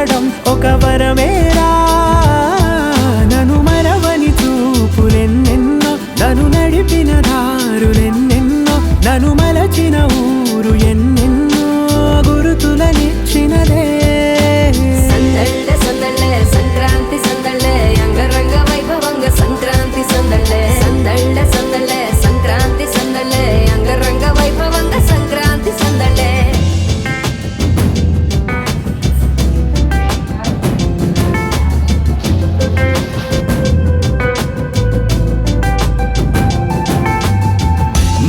ఉండడం ఒక వరమేరా నన్ను మరవని చూపులెన్నెన్నో నన్ను నడిపిన దారులెన్నెన్నో నన్ను మలచిన ఊరు ఎన్నెన్నో గురుతులనిచ్చినదే సందళ్ళే సందళ్ళే సంక్రాంతి సందళ్ళే అంగరంగ వైభవంగ సంక్రాంతి సందళ్ళే సందళ్ళే సందళ్ళే సంక్రాంతి సందళ్ళే అంగరంగ వైభవంగ సంక్రాంతి సందళ్ళే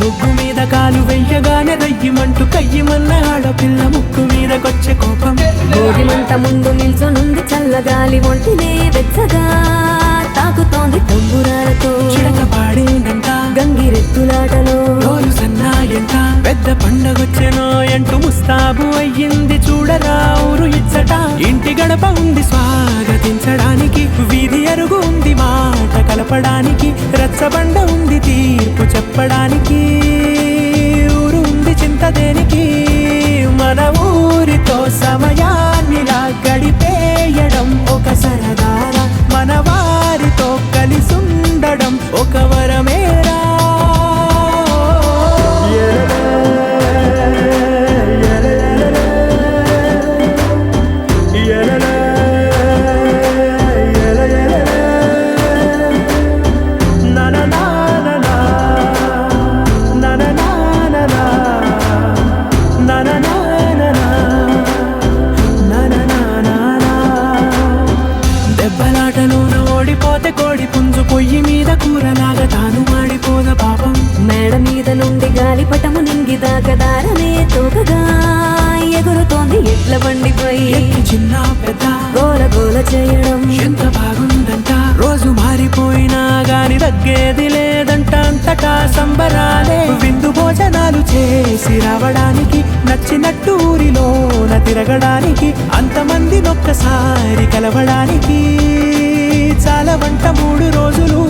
ముగ్గు మీద కాలు వెయ్యగానే రయ్యమంటూ కయ్యమన్న ఆడపిల్ల ముక్కు మీదకొచ్చే కోపం భోగిమంట ముందు నిల్చొనుంది చల్లగాలి ఒంటినే వెచ్చగా తాకుతోంది తంబురాలతో చిడక పాడేనంట గంగిరెత్తులాటలో రోజు సన్నాయంట పెద్ద పండగొచ్చెనో అంటూ ముస్తాబు అయ్యింది చూడరా ఊరు ఇచ్చట ఇంటి గడప ఉంది స్వాగతించడానికి వీధి అరుగు ఉంది మాట కలపడానికి రచ్చబండ ఉంది తీర్పు చెప్పడానికి ఊరు ఉంది చింత దేనికి మన ఊరితో సమయాన్నిలా గడిపేయడం ఒక సరదారా మన వారితో కలిసుండడం ఒక వరమేరా దెబ్బలాటలోన ఓడిపోతే కోడి పుంజు పొయ్యి మీద కూరలాగా తాను మాడిపోద పాపం మేడ మీద నుండి గాలిపటము నింగి దాకదారనే తోకగా ఎగురుతోంది ఎడ్ల బండిపై ఎక్కి చిన్న పెద్ద గోల గోల చేయడం ఎంత బాగుందంట రోజు మారిపోయినా గాని తగ్గేది లేదంట అంతటా సంబరాలే విందు భోజనాలు చేసి రావడానికి నచ్చినట్టు ఊరిలోన తిరగడానికి అంతమంది ఒక్కసారి కలవడానికి చాలా వంట 3 రోజులు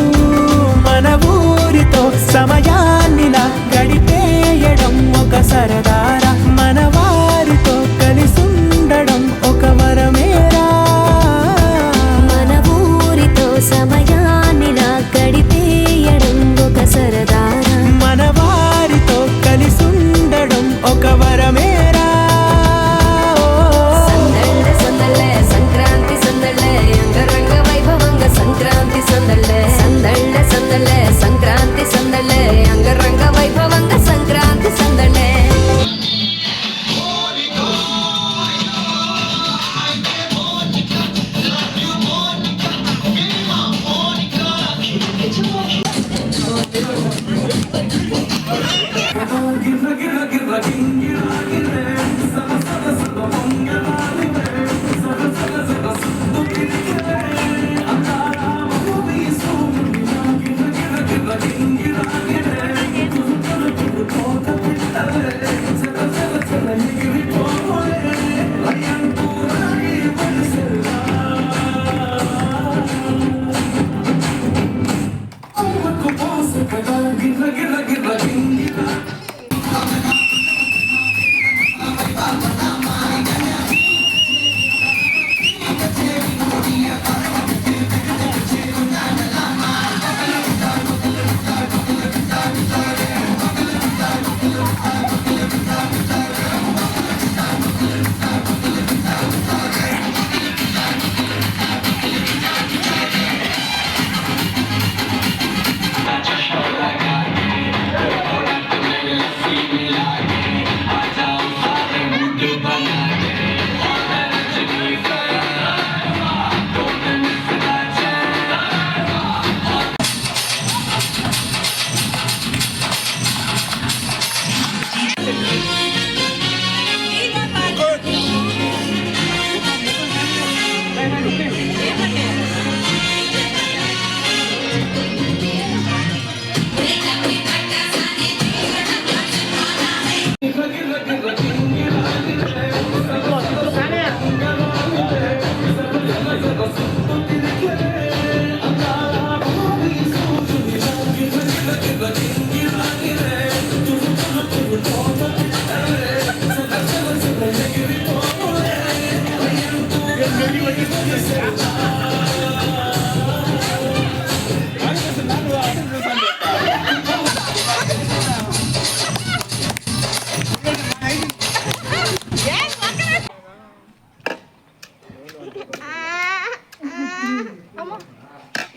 మన ఊరితో సమయాన్నిలా గడిపేయడం ఒక సరదారా మన వారితో కలిసుండడం ఒక వరమేరా మన ఊరితో సమయాన్నిలా గడిపేయడం ఒక సరదారా మన వారితో కలిసుండడం ఒక వరమేరా సందళ్ళే సందళ్ళే సంక్రాంతి సందళ్ళే అంగరంగ వైభవంగ సంక్రాంతి సందళ్ళే సందళ్ళే సందళ్ళే సంక్రాంతి సందళ్ళే అంగరంగ వైభవంగ సంక్రాంతి సందళ్ళే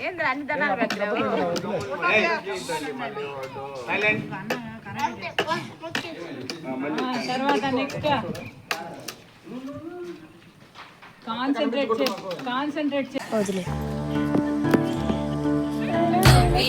ఏంద్ర అన్ని ధనాలు పెట్టలేవు తర్వాత నెక్స్ట్ కాన్సన్ట్రేట్ వదిలే Be